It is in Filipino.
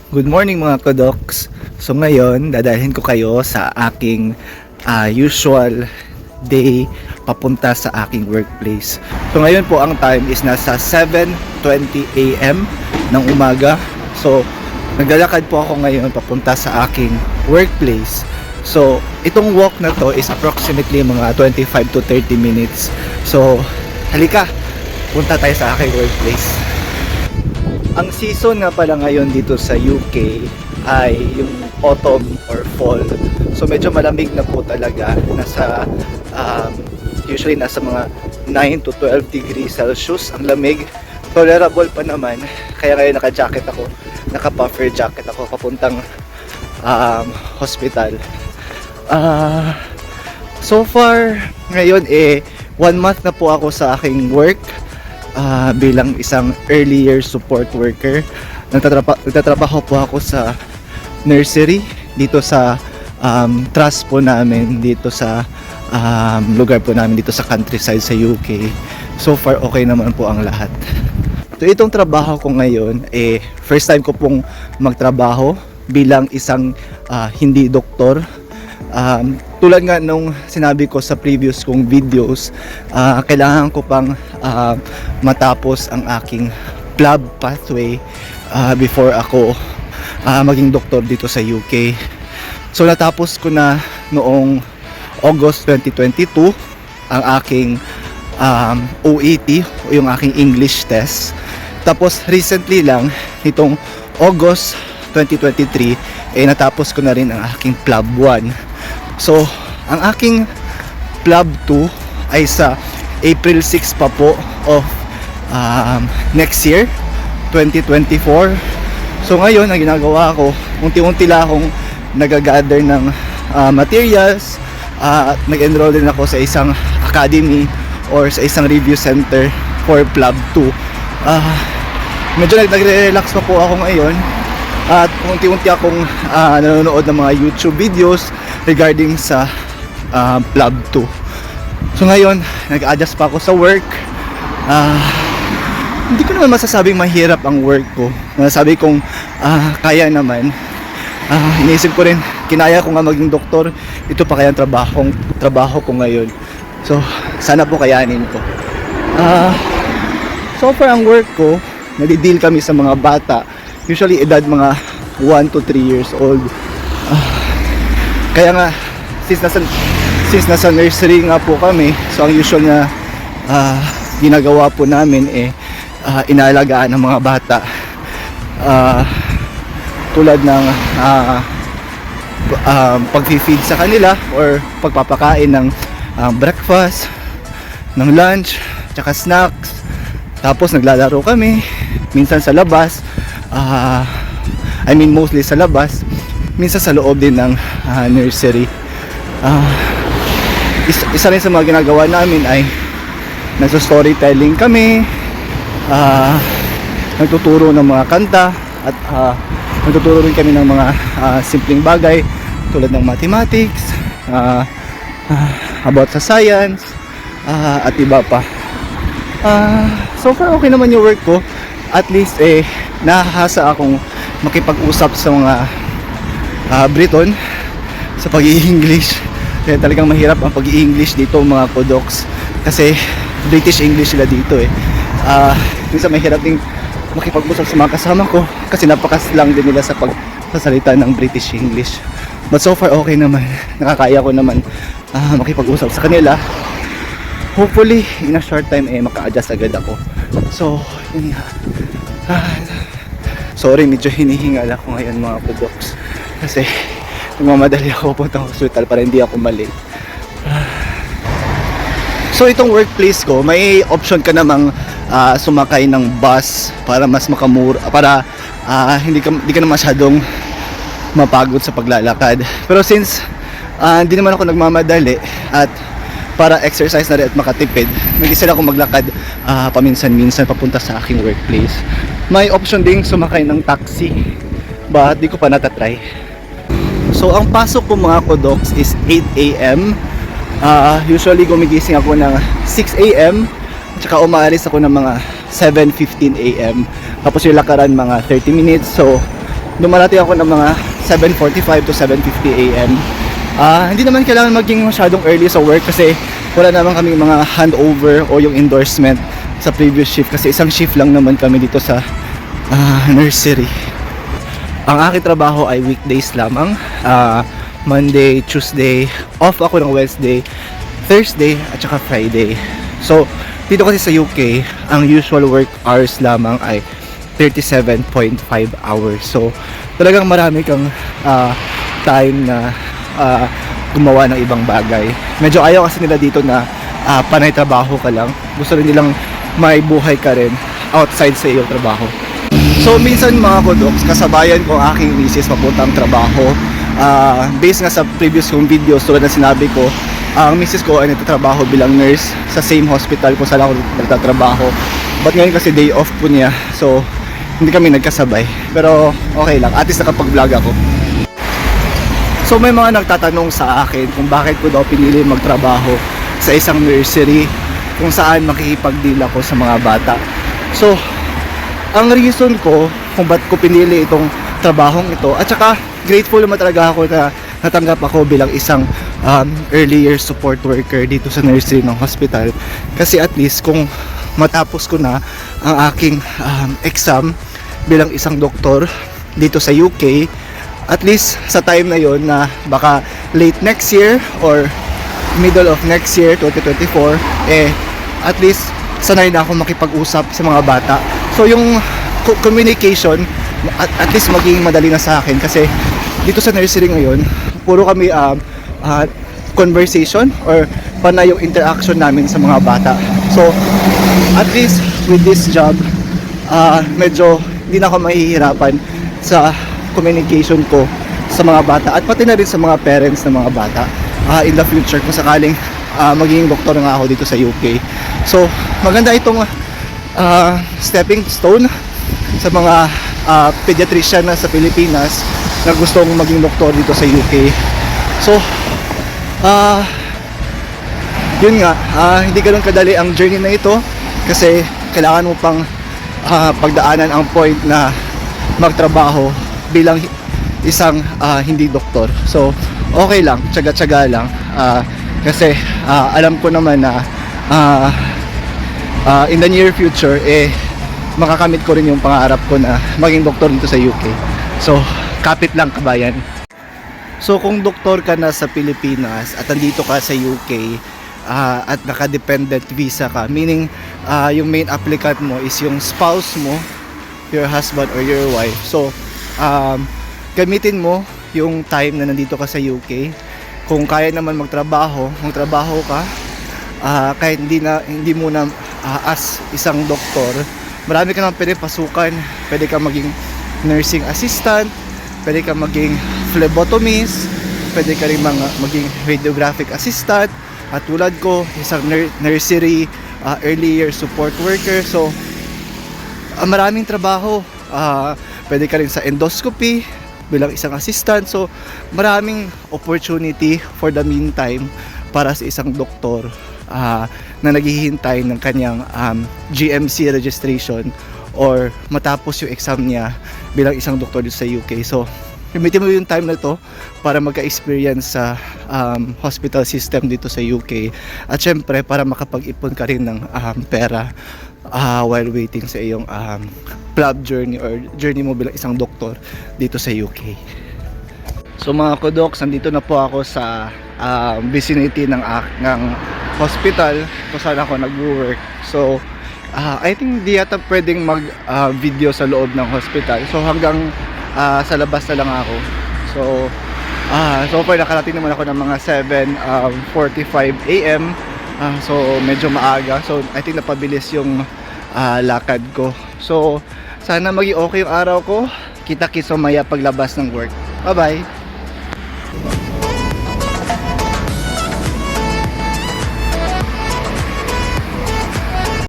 Good morning mga Kodoks. So ngayon, dadalhin ko kayo sa aking usual day papunta sa aking workplace. So ngayon po ang time is nasa 7:20 AM ng umaga. So naglalakad po ako ngayon papunta sa aking workplace. So itong walk na to is approximately mga 25 to 30 minutes. So halika, punta tayo sa aking workplace. Ang season nga pala ngayon dito sa UK ay yung autumn or fall. So medyo malamig na po talaga. Usually nasa mga 9 to 12 degrees Celsius ang lamig. Tolerable pa naman. Kaya ngayon naka-jacket ako. Naka-puffer jacket ako papuntang hospital. So far ngayon 1 month na po ako sa aking work. Bilang isang early year support worker. Nagtatrabaho po ako sa nursery dito sa trust po namin dito sa lugar po namin dito sa countryside sa UK. So far okay naman po ang lahat. So itong trabaho ko ngayon first time ko pong magtrabaho bilang isang hindi doktor. Tulad nga nung sinabi ko sa previous kong videos, kailangan ko pang matapos ang aking PLAB pathway before ako maging doktor dito sa UK. So natapos ko na noong August 2022 ang aking OET o yung aking English test. Tapos recently lang nitong August 2023 natapos ko na rin ang aking PLAB 1. So, ang aking PLAB 2 ay sa April 6 pa po of next year, 2024. So, ngayon, ang ginagawa ko, unti-unti lang akong nagagather ng materials at nag-enroll din ako sa isang academy or sa isang review center for PLAB 2. Medyo nagre-relax pa po ako ngayon at unti-unti akong nanonood ng mga YouTube videos regarding sa PLAB 2. So ngayon, nag-adjust pa ako sa work. Hindi ko naman masasabing mahirap ang work ko. Nasabi kong kaya naman. Iniisip ko rin, kinaya ko nga maging doktor. Ito pa kaya ang trabaho ko ngayon. So, sana po kayanin ko. So far ang work ko, nadi-deal kami sa mga bata. Usually edad mga 1 to 3 years old. Kaya nga since nasa nursery nga po kami, so ang usual na ginagawa po namin inaalagaan ng mga bata. Tulad ng pag-feed sa kanila or pagpapakain ng breakfast, ng lunch, tsaka snacks. Tapos naglalaro kami minsan sa labas. Mostly sa labas, minsan sa loob din ng nursery. Isa rin sa mga ginagawa namin ay nagso-storytelling kami, nagtuturo ng mga kanta at nagtuturo rin kami ng mga simpleng bagay tulad ng mathematics, about sa science, at iba pa. So far okay naman yung work ko. At least nahahasa akong makipag-usap sa mga Briton sa pag-i-English. Kaya talagang mahirap ang pag-i-English dito mga Kodoks kasi British English sila dito minsan mahirap din makipag-usap sa mga kasama ko kasi napakaslang din nila sa pagsasalita ng British English. But so far okay naman, nakakaya ko naman makipag-usap sa kanila. Hopefully in a short time maka-adjust agad ako. So yun nga. Sorry, medyo hinihingal ako ngayon mga Kodoks kasi nagmamadali ako puntang hospital para hindi ako malate. So itong workplace ko, may option ka namang sumakay ng bus para mas makamura, para hindi ka na masyadong mapagod sa paglalakad. Pero since hindi naman ako nagmamadali at para exercise na rin at makatipid, nag-decide ako maglakad paminsan-minsan papunta sa aking workplace. May option ding sumakay ng taxi, but di ko pa natatry. So ang pasok ko mga Kodoks is 8 AM. Usually gumigising ako ng 6 AM, tsaka umaalis ako ng mga 7:15 AM. Tapos yung lakaran mga 30 minutes. So dumarating ako ng mga 7:45 to 7:50 a.m. Hindi naman kailangan maging masyadong early sa work kasi wala naman kami mga handover o yung endorsement sa previous shift kasi isang shift lang naman kami dito sa nursery. Ang aking trabaho ay weekdays lamang, Monday, Tuesday, off ako ng Wednesday, Thursday at saka Friday. So dito kasi sa UK, ang usual work hours lamang ay 37.5 hours. So talagang marami kang time na gumawa ng ibang bagay. Medyo ayaw kasi nila dito na panay trabaho ka lang. Gusto rin nilang may buhay ka rin outside sa iyong trabaho. So minsan mga kodoks, kasabayan ko ang aking misis papuntang trabaho. Based nga sa previous kong videos, tulad na sinabi ko, ang misis ko ay nagtatrabaho bilang nurse sa same hospital kung saan ako nagtatrabaho. But ngayon kasi day off po niya, so hindi kami nagkasabay. Pero okay lang, at least nakapag-vlog ako. So may mga nagtatanong sa akin kung bakit ko daw pinili magtrabaho sa isang nursery kung saan makikipag-deal ako sa mga bata. So ang reason ko kung ba't ko pinili itong trabahong ito, at saka grateful naman talaga ako na natanggap ako bilang isang early years support worker dito sa nursery ng hospital, kasi at least kung matapos ko na ang aking exam bilang isang doktor dito sa UK, at least sa time na yon na baka late next year or middle of next year 2024, at least sanay na ako makipag-usap sa mga bata. So yung communication at least maging madali na sa akin, kasi dito sa nursery ngayon puro kami conversation or panay yung interaction namin sa mga bata. So at least with this job medyo hindi na ako mahihirapan sa communication ko sa mga bata at pati na rin sa mga parents ng mga bata in the future kung sakaling magiging doktor nga ako dito sa UK. So maganda itong stepping stone sa mga pediatrician na sa Pilipinas na gustong maging doktor dito sa UK. So yun nga, hindi ganun kadali ang journey na ito kasi kailangan mo pang pagdaanan ang point na magtrabaho bilang isang hindi doktor. So okay lang, tsaga-tsaga lang, kasi alam ko naman na in the near future makakamit ko rin yung pangarap ko na maging doktor dito sa UK. So kapit lang kabayan. So kung doktor ka na sa Pilipinas at andito ka sa UK at naka-dependent visa ka, meaning yung main applicant mo is yung spouse mo, your husband or your wife. So gamitin mo yung time na nandito ka sa UK. Kung kaya naman magtrabaho ka, kahit hindi mo na as isang doktor, marami ka naman pwede pasukan. Pwede ka maging nursing assistant, pwede ka maging phlebotomist, pwede ka rin maging radiographic assistant, at tulad ko isang nursery early year support worker. So maraming trabaho. Pwede ka rin sa endoscopy bilang isang assistant. So maraming opportunity for the meantime para sa isang doktor na naghihintay ng kanyang GMC registration or matapos yung exam niya bilang isang doktor dito sa UK. So gamitin mo yung time na to para magka-experience sa hospital system dito sa UK, at syempre para makapag-ipon ka rin ng pera while waiting sa iyong club journey or journey mo bilang isang doktor dito sa UK. So mga kodoks, nandito na po ako sa vicinity ng hospital kung saan ako nag-work. So I think di yata pwedeng mag video sa loob ng hospital, so hanggang sa labas na lang ako. So so far nakarating naman ako ng mga 7:45 AM. So medyo maaga, so I think napabilis yung lakad ko. So sana maging okay yung araw ko. Kita-kits mamaya paglabas ng work. Bye bye.